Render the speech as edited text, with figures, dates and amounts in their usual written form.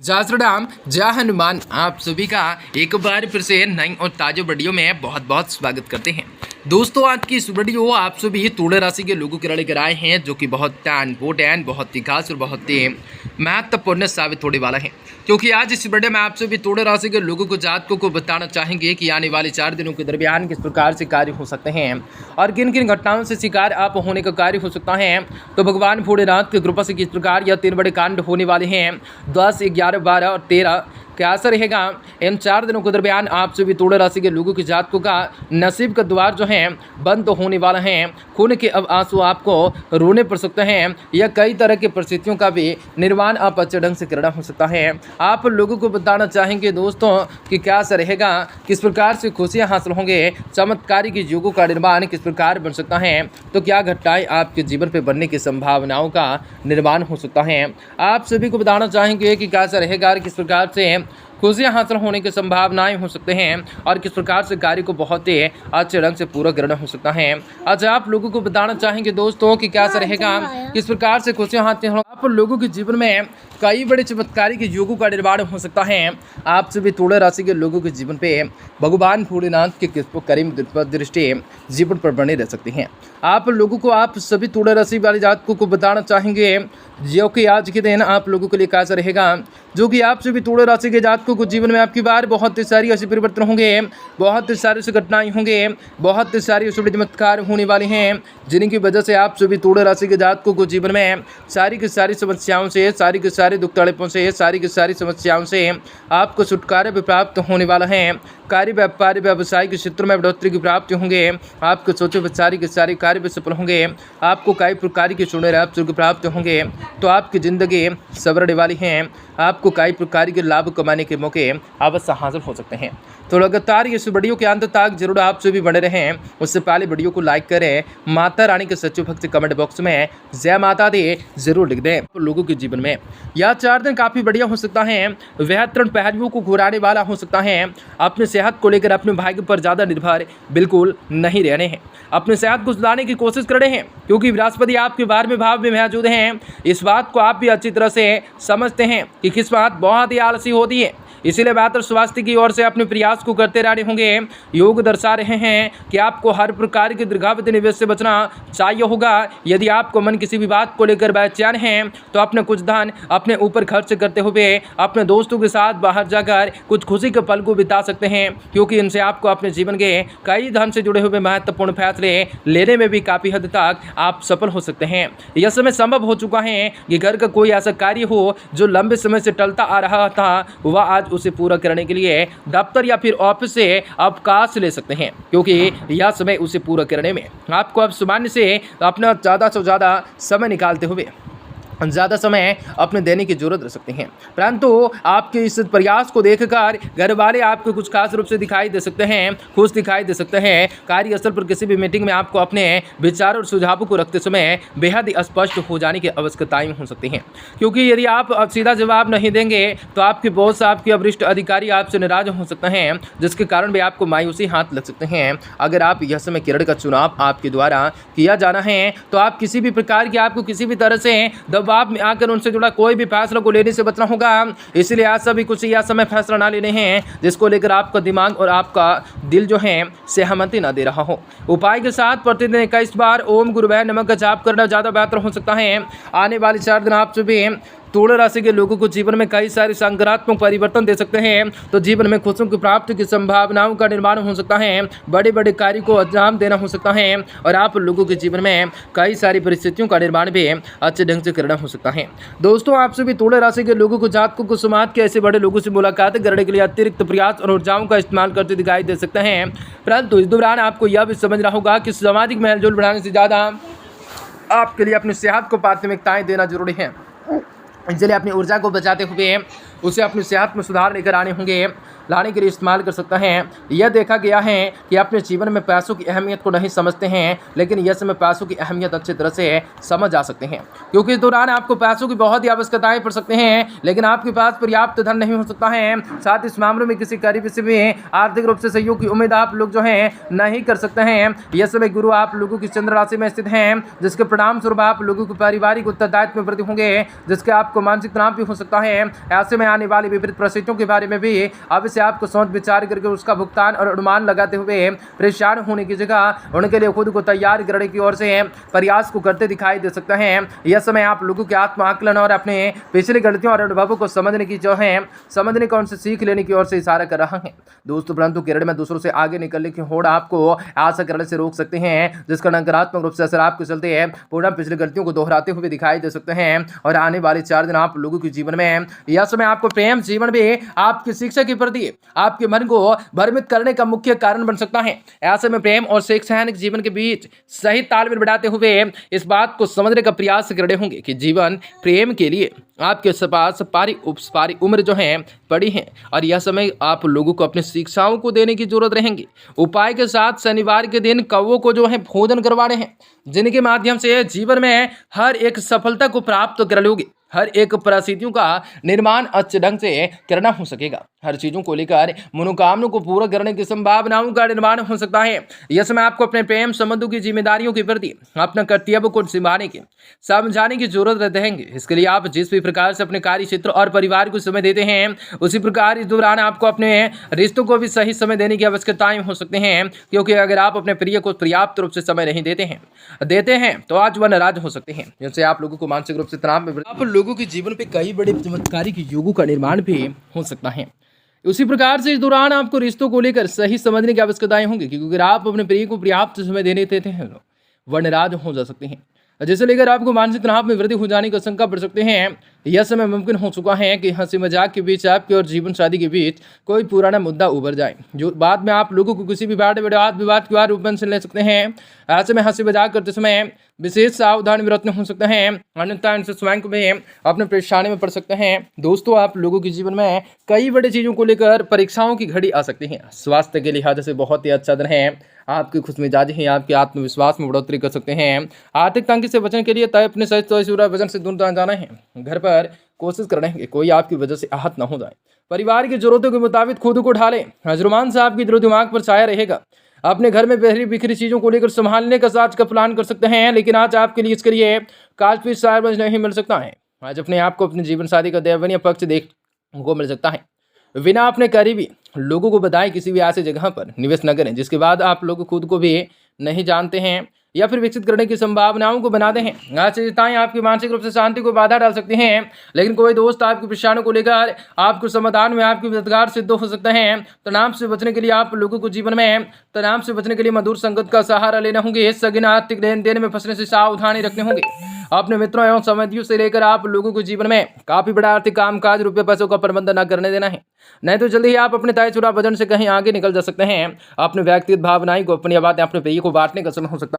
जय श्री राम, जय हनुमान। आप सभी का एक बार फिर से नई और ताज़ा वीडियो में बहुत बहुत स्वागत करते हैं। दोस्तों, आज की इस वीडियो आप सभी तुला राशि के लोगों के लिए लेकर आए हैं, जो कि बहुत इम्पोर्टेंट, बहुत ही खास और बहुत ही महत्वपूर्ण साबित होने वाला है। क्योंकि आज इस वीडियो में आप सभी तुला राशि के लोगों को जातकों को बताना चाहेंगे कि आने वाले 4 दिनों के दरमियान किस प्रकार से कार्य हो सकते हैं और किन किन घटनाओं से शिकार आप होने का कार्य हो सकता है। तो भगवान भोलेनाथ की कृपा से किस प्रकार यह 3 बड़े कांड होने वाले हैं 10, 11, 12 और 13 कैसा रहेगा। इन 4 दिनों के दरमियान आप सभी तुला राशि के लोगों की जातकों का नसीब का द्वार जो है बंद होने वाला है। खून के अब आंसू आपको रोने पड़ सकते हैं या कई तरह की परिस्थितियों का भी निर्माण आप अच्छे ढंग से करना हो सकता है। आप लोगों को बताना चाहेंगे दोस्तों कि कैसा रहेगा, किस प्रकार से खुशियां हासिल होंगे, चमत्कारी की योगों का निर्माण किस प्रकार बन सकता है, तो क्या घटनाएं आपके जीवन पर बनने की संभावनाओं का निर्माण हो सकता है। आप सभी को बताना चाहेंगे कि कैसा रहेगा और किस प्रकार से खुशियां हासिल होने की संभावनाएं हो सकते हैं और किस प्रकार से कार्य को बहुत ही अच्छे ढंग से पूरा करना हो सकता है। आज आप लोगों को बताना चाहेंगे दोस्तों कि कैसा रहेगा, किस प्रकार से खुशियां हासिल हो। आप लोगों के जीवन में कई बड़े चमत्कारी के योगों का निर्माण हो सकता है। आप सभी तुला राशि के लोगों के जीवन पे भगवान भोलेनाथ के कृपा करीम दृष्टि जीवन पर बने रह सकते हैं। आप लोगों को, आप सभी तुला राशि वाले जातकों को बताना चाहेंगे जो कि आज के दिन आप लोगों के लिए कैसा रहेगा, जो कि आप सभी तुला राशि के जातकों को जीवन में आपकी बार बहुत सारी ऐसे परिवर्तन होंगे, बहुत सारी ऐसी घटनाएं होंगे, बहुत सारी ऐसे चमत्कार होने वाले हैं, जिनकी वजह से आप सभी तुला राशि के जातकों को जीवन में सारी की सारी समस्याओं से, सारी के सारे दुख तड़पों से, सारी की सारी समस्याओं से आपको छुटकारा भी प्राप्त होने वाला है। कार्य व्यापार व्यवसाय के क्षेत्र में बढ़ोतरी की प्राप्ति होंगे। आपके सोचे सारी के सारे कार्य भी सफल होंगे। आपको कई प्रकार के सुनहरे अवसर की प्राप्त होंगे, तो आपकी ज़िंदगी संवरने वाली है। आपको कई प्रकार के लाभ कमाने के मौके अवश्य हासिल हो सकते हैं। तो लगातार इस वीडियो के अंत तक जरूर आप सभी बने रहें। उससे पहले वीडियो को लाइक करें, माता रानी के सच्चे भक्त कमेंट बॉक्स में जय माता दी जरूर लिख दें। तो लोगों के जीवन में यह 4 दिन काफ़ी बढ़िया हो सकता है। वह 3 पहलुओं को घुराने वाला हो सकता है। अपने सेहत को लेकर अपने भाग्य पर ज़्यादा निर्भर बिल्कुल नहीं रहने हैं। अपने सेहत को सुधारने की कोशिश कर रहे हैं, क्योंकि बृहस्पति आपके 12वें भाव में मौजूद हैं। इस बात को आप भी अच्छी तरह से समझते हैं कि किस्मत बहुत ही आलसी होती है, इसीलिए बेहतर स्वास्थ्य की ओर से अपने प्रयास को करते रहने होंगे। योग दर्शा रहे हैं कि आपको हर प्रकार के दीर्घावधि निवेश से बचना चाहिए होगा। यदि आपको मन किसी भी बात को लेकर बेचैन है, तो अपने कुछ धन अपने ऊपर खर्च करते हुए अपने दोस्तों के साथ बाहर जाकर कुछ खुशी के पल को बिता सकते हैं, क्योंकि इनसे आपको अपने जीवन के कई धन से जुड़े हुए महत्वपूर्ण फैसले लेने में भी काफ़ी हद तक आप सफल हो सकते हैं। यह समय संभव हो चुका है कि घर का कोई ऐसा कार्य हो जो लंबे समय से टलता आ रहा था, वह आज उसे पूरा करने के लिए दफ्तर या फिर ऑफिस से अवकाश ले सकते हैं, क्योंकि यह समय उसे पूरा करने में आपको अब सामान्य से अपना ज़्यादा से ज़्यादा समय निकालते हुए ज़्यादा समय अपने देने की जरूरत रह सकते हैं। परंतु आपके इस प्रयास को देखकर घर वाले आपको कुछ खास रूप से दिखाई दे सकते हैं, खुश दिखाई दे सकते हैं। कार्यस्थल पर किसी भी मीटिंग में आपको अपने विचार और सुझावों को रखते समय बेहद ही स्पष्ट हो जाने की आवश्यकताएं हो सकती हैं, क्योंकि यदि आप सीधा जवाब नहीं देंगे तो आपके बॉस, आपके वरिष्ठ अधिकारी आपसे नाराज हो सकते हैं, जिसके कारण भी आपको मायूसी हाथ लग सकते हैं। अगर आप यह समय किरण का चुनाव आपके द्वारा किया जाना है, तो आप किसी भी प्रकार की, आपको किसी भी तरह से दबाव में आकर उनसे जुड़ा कोई भी फैसला को लेने से बचना होगा। इसलिए आज सभी कुछ यह समय फैसला ना लेने हैं जिसको लेकर आपका दिमाग और आपका दिल जो है सहमति ना दे रहा हो। उपाय के साथ प्रतिदिन 21 बार ओम गुरुवे नमः का जाप करना ज़्यादा बेहतर हो सकता है। आने वाले 4 दिन आप सभी तुला राशि के लोगों को जीवन में कई सारे सकारात्मक परिवर्तन दे सकते हैं। तो जीवन में खुशियों की प्राप्ति की संभावनाओं का निर्माण हो सकता है। बड़े बड़े कार्य को अंजाम देना हो सकता है और आप लोगों के जीवन में कई सारी परिस्थितियों का निर्माण भी अच्छे ढंग से करना हो सकता है। दोस्तों, आप सभी तुला राशि के लोगों को, जातकों को समाज के ऐसे बड़े लोगों से मुलाकात करने के लिए अतिरिक्त प्रयास और ऊर्जाओं का इस्तेमाल करते दिखाई दे सकते हैं। परंतु इस दौरान आपको यह भी समझना होगा कि सामाजिक मेलजोल बढ़ाने से ज़्यादा आपके लिए अपनी सेहत को प्राथमिकताएं देना जरूरी है। इसलिए अपनी ऊर्जा को बचाते हुए उसे अपनी सेहत में सुधार लेकर लाने के लिए इस्तेमाल कर सकता है। यह देखा गया है कि अपने जीवन में पैसों की अहमियत को नहीं समझते हैं, लेकिन यह समय पैसों की अहमियत अच्छी तरह से समझ आ सकते हैं, क्योंकि इस दौरान आपको पैसों की बहुत ही आवश्यकताएं पड़ सकते हैं, लेकिन आपके पास पर्याप्त धन नहीं हो सकता है। साथ इस मामले में किसी करीबी से भी आर्थिक रूप से सहयोग की उम्मीद आप लोग जो है नहीं कर सकते हैं। यह समय गुरु आप लोगों की चंद्र राशि में स्थित हैं, जिसके परिणाम स्वरूप आप लोगों को पारिवारिक उत्तरदायित्व में वृद्धि होंगे, जिसके आप आपको मानसिक तनाव भी हो सकता है। ऐसे में आने वाली विपरीत परिस्थितियों के बारे में भी अब से आपको सोच विचार करके उसका भुगतान और अनुमान लगाते हुए परेशान होने की जगह उनके लिए खुद को तैयार करने की ओर से प्रयास को करते दिखाई दे सकता है। यह समय आप लोगों के आत्म आकलन और अपने पिछली गलतियों और अनुभवों को समझने का उनसे सीख लेने की ओर से इशारा कर रहा है दोस्तों। परंतु केरल में दूसरों से आगे निकलने की होड़ आपको आशा करने से रोक सकते हैं, जिसका नकारात्मक रूप से असर आपके चलते पूर्ण पिछली गलतियों को दोहराते हुए दिखाई दे सकते हैं। और आने वाले 4 दिन आप लोगों के जीवन में यह समय आपको प्रेम जीवन में आपकी शिक्षा के प्रति आपके मन को भ्रमित करने का मुख्य कारण बन सकता है। ऐसे में प्रेम और शैक्षणिक जीवन के बीच सही तालमेल बिठाते हुए इस बात को समझने का प्रयास कर रहे होंगे कि जीवन प्रेम के लिए आपके पास पारी उम्र जो है पड़ी है और यह समय आप लोगों को अपनी शिक्षाओं को देने की जरूरत रहेंगी। उपाय के साथ शनिवार के दिन कौवों को जो है भोजन करवाने हैं, जिनके माध्यम से जीवन में हर एक सफलता को प्राप्त कर लोगे। हर एक परिस्थितियों का निर्माण अच्छे ढंग से करना हो सकेगा। हर चीजों को लेकर मनोकामनाओं को पूरा करने की संभावनाओं का निर्माण हो सकता है। यह समय आपको अपने प्रेम संबंधों की जिम्मेदारियों के प्रति अपना कर्तव्य को निभाने की समझाने की जरूरत रहेंगे। इसके लिए आप जिस भी प्रकार से अपने कार्य क्षेत्र और परिवार को समय देते हैं, उसी प्रकार इस दौरान आपको अपने रिश्तों को भी सही समय देने की आवश्यकताएं हो सकते हैं, क्योंकि अगर आप अपने प्रिय को पर्याप्त रूप से समय नहीं देते हैं तो आज वह नाराज हो सकते हैं, जिनसे आप लोगों को मानसिक रूप से तनाव में आप लोगों के जीवन पे कई बड़े चमत्कारिक योगों का निर्माण भी हो सकता है। उसी प्रकार से इस दौरान आपको रिश्तों को लेकर सही समझने की आवश्यकताएं होंगी, क्योंकि अगर आप अपने प्रिय को पर्याप्त समय देने देते हैं वह नाराज हो जा सकते हैं, जिसे लेकर आपको मानसिक तनाव में वृद्धि हो जाने की आशंका बढ़ सकते हैं। यह समय मुमकिन हो चुका है कि हंसी मजाक के बीच आपके और जीवन शादी के बीच कोई पुराना मुद्दा उभर जाए, जो बाद में आप लोगों को किसी भी बड़े वाद विवाद के रूप में ले सकते हैं। ऐसे में हंसी मजाक करते समय विशेष सावधानी बरतने हो सकते हैं, अन्यथा इनसे स्वयं को भी अपने परेशानी में पड़ सकते हैं। दोस्तों, आप लोगों के जीवन में कई बड़ी चीज़ों को लेकर परीक्षाओं की घड़ी आ सकती है। स्वास्थ्य के लिहाज से बहुत ही अच्छा दिन है। आपकी खुशमिजाजी ही आपके आत्मविश्वास में बढ़ोतरी कर सकते हैं। आर्थिक तंगी से बचने के लिए तय अपने सही वजन से दूर जाना है। घर पर कोशिश कर रहे हैं कि कोई आपकी वजह से आहत न हो जाए। परिवार की जरूरतों के मुताबिक खुद को ढालें। रोमांस आपकी दिलो दिमाग पर छाया रहेगा। अपने घर में बहरी बिखरी चीजों को लेकर संभालने का आज का प्लान कर सकते हैं, लेकिन आज आपके लिए इसके लिए काफी सार नहीं मिल सकता है। आज अपने आप को अपने जीवन साथी का दैवनीय पक्ष देखने को मिल सकता है। बिना अपने करीबी लोगों को बताए किसी भी ऐसी जगह पर निवेश न करें जिसके बाद आप लोग खुद को भी नहीं जानते हैं या फिर विकसित करने की संभावनाओं को बनाते हैं। आज चिंताएं आपकी मानसिक रूप से शांति को बाधा डाल सकती हैं, लेकिन कोई दोस्त आपकी परेशानियों को लेकर आपको समाधान में आपकी मददगार सिद्ध हो सकते हैं। तनाव से बचने के लिए आप लोगों को जीवन में तनाव से बचने के लिए मधुर संगत का सहारा लेना होंगे। सगिन आर्थिक लेन देन में फंसने से सावधानी रखने होंगे। अपने मित्रों एवं संबंधियों से लेकर आप लोगों को जीवन में काफी बड़ा आर्थिक कामकाज रुपये पैसों का प्रबंधन न करने देना है, नहीं तो जल्दी ही आप अपने तयशुदा वजन से कहीं आगे निकल जा सकते हैं। अपने व्यक्तिगत भावनाएं को अपनी बातें अपने प्रिय को बांटने का समय हो सकता है।